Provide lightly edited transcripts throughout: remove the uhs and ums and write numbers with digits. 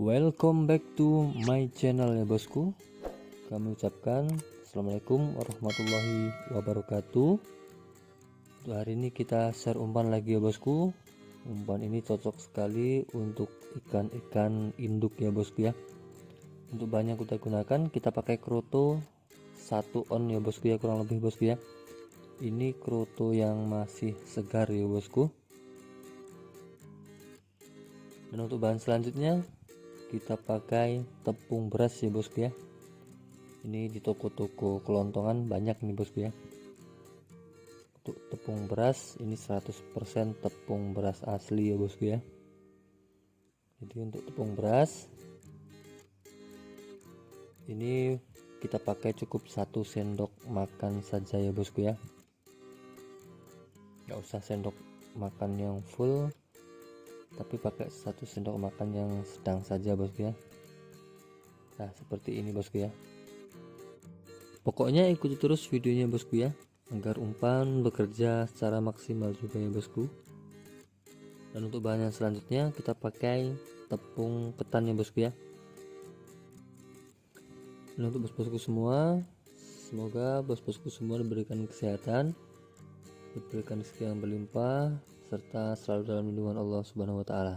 Welcome back to my channel ya bosku. Kami ucapkan Assalamualaikum warahmatullahi wabarakatuh. Untuk hari ini kita share umpan lagi ya bosku. Umpan ini cocok sekali untuk ikan-ikan induk ya bosku ya. Untuk bahan yang kita gunakan, kita pakai kroto 1 on ya bosku ya, kurang lebih bosku ya. Ini kroto yang masih segar ya bosku. Dan untuk bahan selanjutnya kita pakai tepung beras ya bosku ya. Ini di toko-toko kelontongan banyak nih bosku ya. Untuk tepung beras ini 100% tepung beras asli ya bosku ya. Jadi untuk tepung beras ini kita pakai cukup 1 sendok makan saja ya bosku ya. Nggak usah sendok makan yang full, tapi pakai 1 sendok makan yang sedang saja bosku ya. Nah seperti ini bosku ya. Pokoknya ikuti terus videonya bosku ya, agar umpan bekerja secara maksimal juga ya bosku. Dan untuk bahan yang selanjutnya kita pakai tepung ketan ya bosku ya. Dan untuk bos-bosku semua, semoga bos-bosku semua diberikan kesehatan, diberikan rezeki yang berlimpah, serta selalu dalam lindungan Allah Subhanahu wa Ta'ala.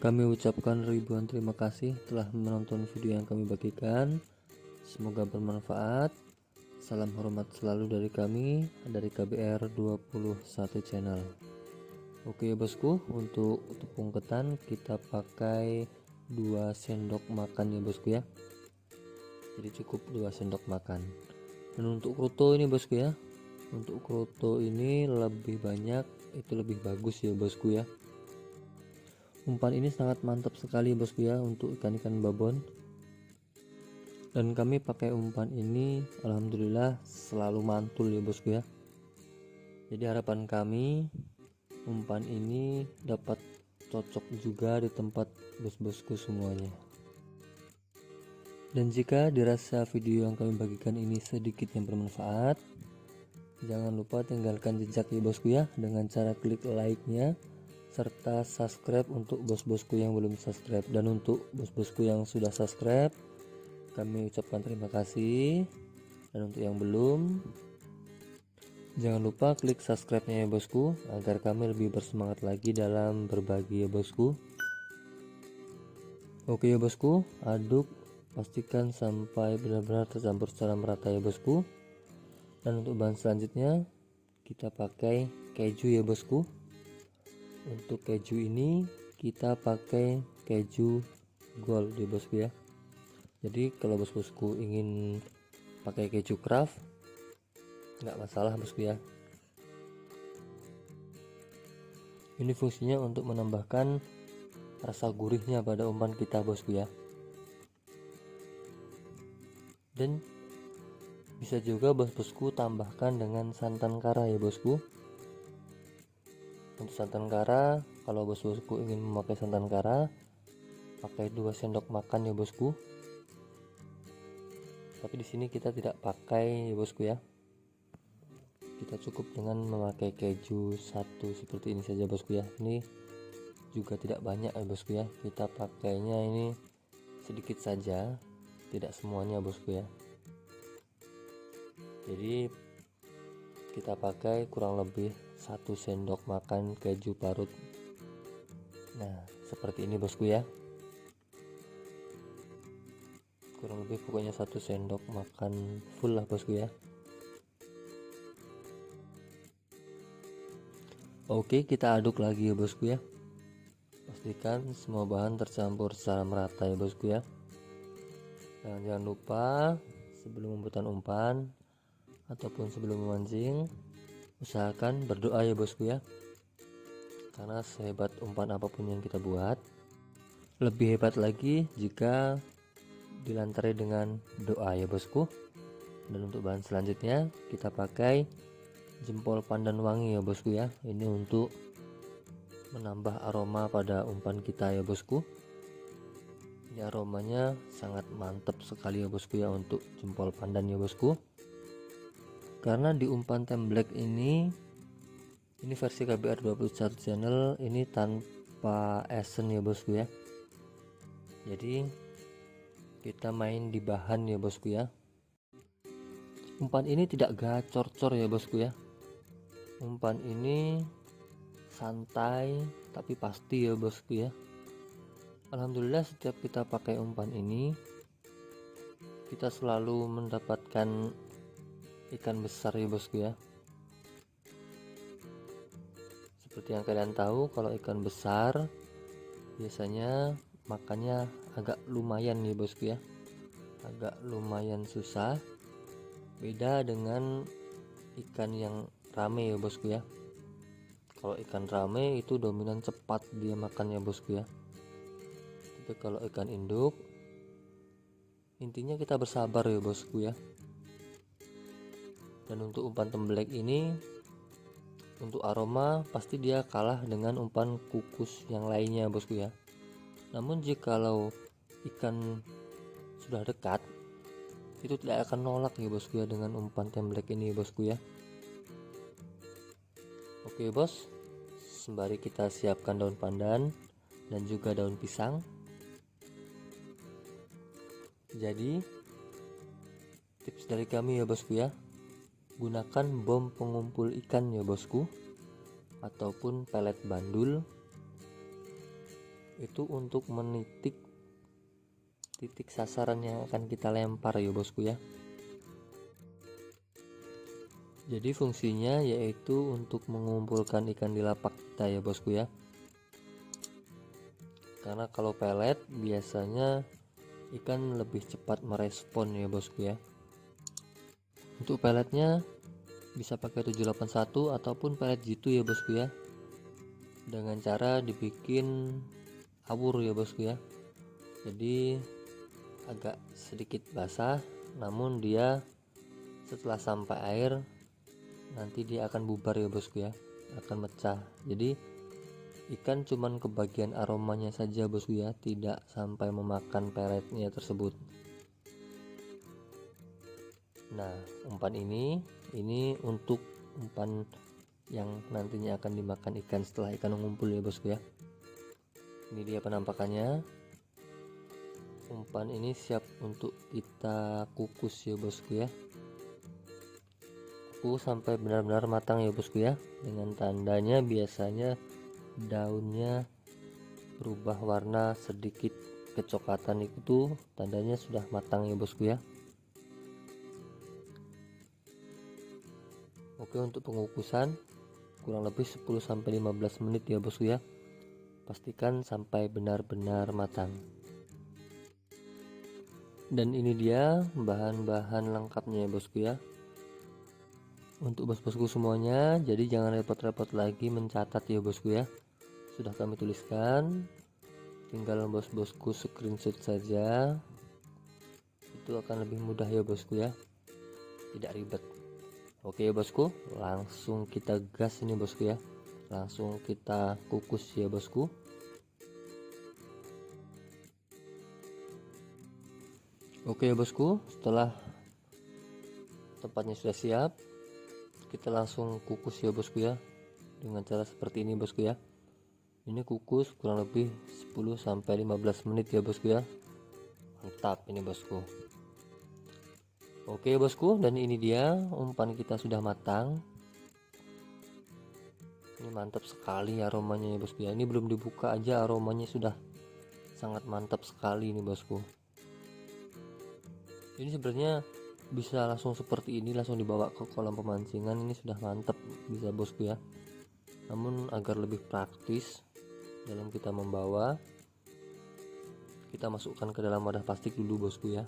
Kami ucapkan ribuan terima kasih telah menonton video yang kami bagikan. Semoga bermanfaat. Salam hormat selalu dari kami, dari KBR 21 channel. Oke bosku, untuk tepung ketan kita pakai 2 sendok makan ya bosku ya. Jadi cukup 2 sendok makan. Dan untuk kroto ini bosku ya, untuk kroto ini lebih banyak, itu lebih bagus ya bosku ya. Umpan ini sangat mantap sekali bosku ya untuk ikan-ikan babon. Dan kami pakai umpan ini alhamdulillah selalu mantul ya bosku ya. Jadi harapan kami umpan ini dapat cocok juga di tempat bos-bosku semuanya. Dan jika dirasa video yang kami bagikan ini sedikit yang bermanfaat, jangan lupa tinggalkan jejak ya bosku ya, dengan cara klik like-nya serta subscribe untuk bos-bosku yang belum subscribe. Dan untuk bos-bosku yang sudah subscribe, kami ucapkan terima kasih. Dan untuk yang belum, jangan lupa klik subscribe-nya ya bosku, agar kami lebih bersemangat lagi dalam berbagi ya bosku. Oke ya bosku, aduk, pastikan sampai benar-benar tercampur secara merata ya bosku. Dan untuk bahan selanjutnya kita pakai keju ya bosku. Untuk keju ini kita pakai keju gold ya bosku ya. Jadi kalau bos-bosku ingin pakai keju craft nggak masalah bosku ya. Ini fungsinya untuk menambahkan rasa gurihnya pada umpan kita bosku ya. Dan bisa juga bos-bosku tambahkan dengan santan kara ya bosku. Untuk santan kara, kalau bos-bosku ingin memakai santan kara, pakai 2 sendok makan ya bosku. Tapi di sini kita tidak pakai ya bosku ya. Kita cukup dengan memakai keju 1 seperti ini saja bosku ya. Ini juga tidak banyak ya bosku ya. Kita pakainya ini sedikit saja, tidak semuanya bosku ya. Jadi kita pakai kurang lebih 1 sendok makan keju parut. Nah seperti ini bosku ya, kurang lebih pokoknya 1 sendok makan full lah bosku ya. Oke, kita aduk lagi ya bosku ya. Pastikan semua bahan tercampur secara merata ya bosku ya. Dan jangan lupa sebelum membuat umpan ataupun sebelum memancing, usahakan berdoa ya bosku ya. Karena sehebat umpan apapun yang kita buat, lebih hebat lagi jika dilantari dengan doa ya bosku. Dan untuk bahan selanjutnya kita pakai jempol pandan wangi ya bosku ya. Ini untuk menambah aroma pada umpan kita ya bosku. Ini aromanya sangat mantap sekali ya bosku ya untuk jempol pandan ya bosku. Karena di umpan temblek ini versi KBR 21 channel ini tanpa esen ya bosku ya. Jadi kita main di bahan ya bosku ya. Umpan ini tidak gacor-cor ya bosku ya. Umpan ini santai tapi pasti ya bosku ya. Alhamdulillah setiap kita pakai umpan ini kita selalu mendapatkan ikan besar ya bosku ya. Seperti yang kalian tahu, kalau ikan besar biasanya makannya agak lumayan ya bosku ya, agak lumayan susah. Beda dengan ikan yang rame ya bosku ya. Kalau ikan rame itu dominan cepat dia makannya bosku ya. Tapi kalau ikan induk, intinya kita bersabar ya bosku ya. Dan untuk umpan tembelek ini, untuk aroma pasti dia kalah dengan umpan kukus yang lainnya bosku ya. Namun jikalau ikan sudah dekat, itu tidak akan nolak ya bosku ya dengan umpan tembelek ini bosku ya. Oke bos, sembari kita siapkan daun pandan dan juga daun pisang. Jadi tips dari kami ya bosku ya, gunakan bom pengumpul ikan ya bosku, ataupun pelet bandul. Itu untuk menitik titik sasaran yang akan kita lempar ya bosku ya. Jadi fungsinya yaitu untuk mengumpulkan ikan di lapak kita ya bosku ya. Karena kalau pelet biasanya ikan lebih cepat merespon ya bosku ya. Untuk peletnya bisa pakai 781 ataupun pelet jitu ya bosku ya, dengan cara dibikin awur ya bosku ya. Jadi agak sedikit basah, namun dia setelah sampai air nanti dia akan bubar ya bosku ya, akan mecah. Jadi ikan cuman kebagian aromanya saja bosku ya, tidak sampai memakan peletnya tersebut. Nah, umpan ini untuk umpan yang nantinya akan dimakan ikan setelah ikan mengumpul ya bosku ya. Ini dia penampakannya. Umpan ini siap untuk kita kukus ya bosku ya. Kukus sampai benar-benar matang ya bosku ya. Dengan tandanya biasanya daunnya berubah warna sedikit kecoklatan, itu tandanya sudah matang ya bosku ya. Oke, untuk pengukusan kurang lebih 10-15 menit ya bosku ya. Pastikan sampai benar-benar matang. Dan ini dia bahan-bahan lengkapnya ya bosku ya. Untuk bos-bosku semuanya, jadi jangan repot-repot lagi mencatat ya bosku ya. Sudah kami tuliskan, tinggal bos-bosku screenshot saja. Itu akan lebih mudah ya bosku ya, tidak ribet. Oke bosku, langsung kita gas ini bosku ya. Langsung kita kukus ya bosku. Oke bosku, setelah tempatnya sudah siap, kita langsung kukus ya bosku ya, dengan cara seperti ini bosku ya. Ini kukus kurang lebih 10-15 menit ya bosku ya. Mantap ini bosku. Oke bosku, dan ini dia umpan kita sudah matang. Ini mantap sekali aromanya ya bosku ya. Ini belum dibuka aja aromanya sudah sangat mantap sekali ini bosku. Ini sebenarnya bisa langsung seperti ini, langsung dibawa ke kolam pemancingan. Ini sudah mantap bisa bosku ya. Namun agar lebih praktis dalam kita membawa, kita masukkan ke dalam wadah plastik dulu bosku ya.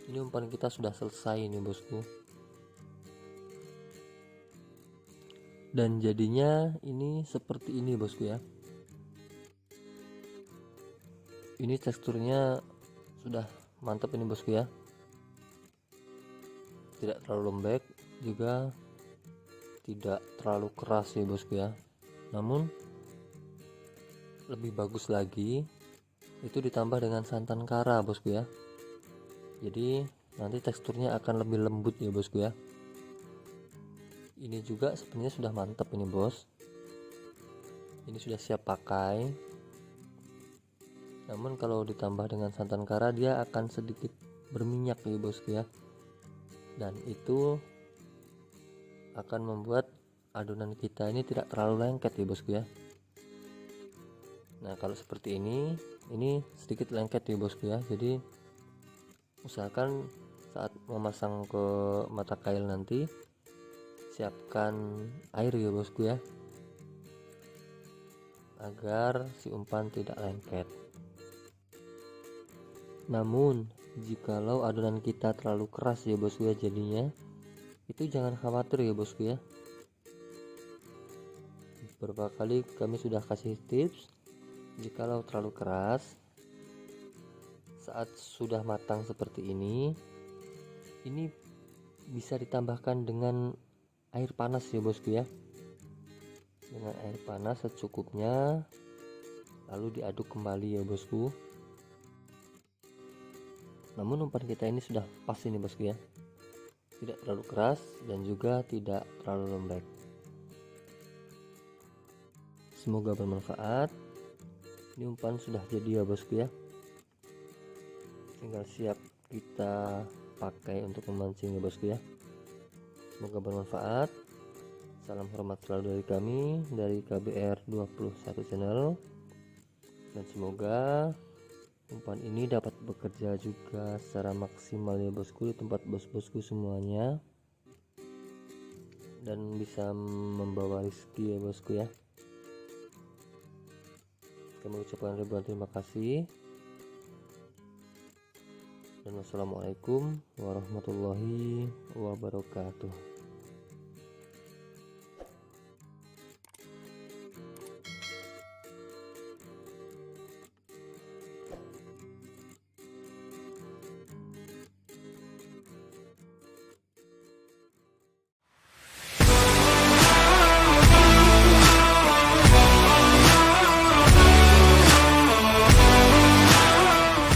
Ini umpan kita sudah selesai ini bosku. Dan jadinya ini seperti ini bosku ya. Ini teksturnya sudah mantap ini bosku ya. Tidak terlalu lembek, juga tidak terlalu keras ya bosku ya. Namun lebih bagus lagi itu ditambah dengan santan kara bosku ya. Jadi nanti teksturnya akan lebih lembut ya bosku ya. Ini juga sebenarnya sudah mantap ini bos. Ini sudah siap pakai. Namun kalau ditambah dengan santan kara dia akan sedikit berminyak ya bosku ya, dan itu akan membuat adonan kita ini tidak terlalu lengket ya bosku ya. Nah kalau seperti ini sedikit lengket ya bosku ya, jadi usahakan saat memasang ke mata kail nanti siapkan air ya bosku ya, agar si umpan tidak lengket. Namun jikalau adonan kita terlalu keras ya bosku ya, jadinya itu jangan khawatir ya bosku ya. Beberapa kali kami sudah kasih tips, jikalau terlalu keras saat sudah matang seperti ini bisa ditambahkan dengan air panas ya bosku ya, dengan air panas secukupnya, lalu diaduk kembali ya bosku. Namun umpan kita ini sudah pas ini bosku ya, tidak terlalu keras dan juga tidak terlalu lembek. Semoga bermanfaat. Ini umpan sudah jadi ya bosku ya, tinggal siap kita pakai untuk memancing ya bosku ya. Semoga bermanfaat. Salam hormat selalu dari kami, dari KBR 21 channel, dan semoga umpan ini dapat bekerja juga secara maksimal ya bosku di tempat bos-bosku semuanya, dan bisa membawa rezeki ya bosku ya. Kami ucapkan ribuan terima kasih, dan wassalamualaikum warahmatullahi wabarakatuh.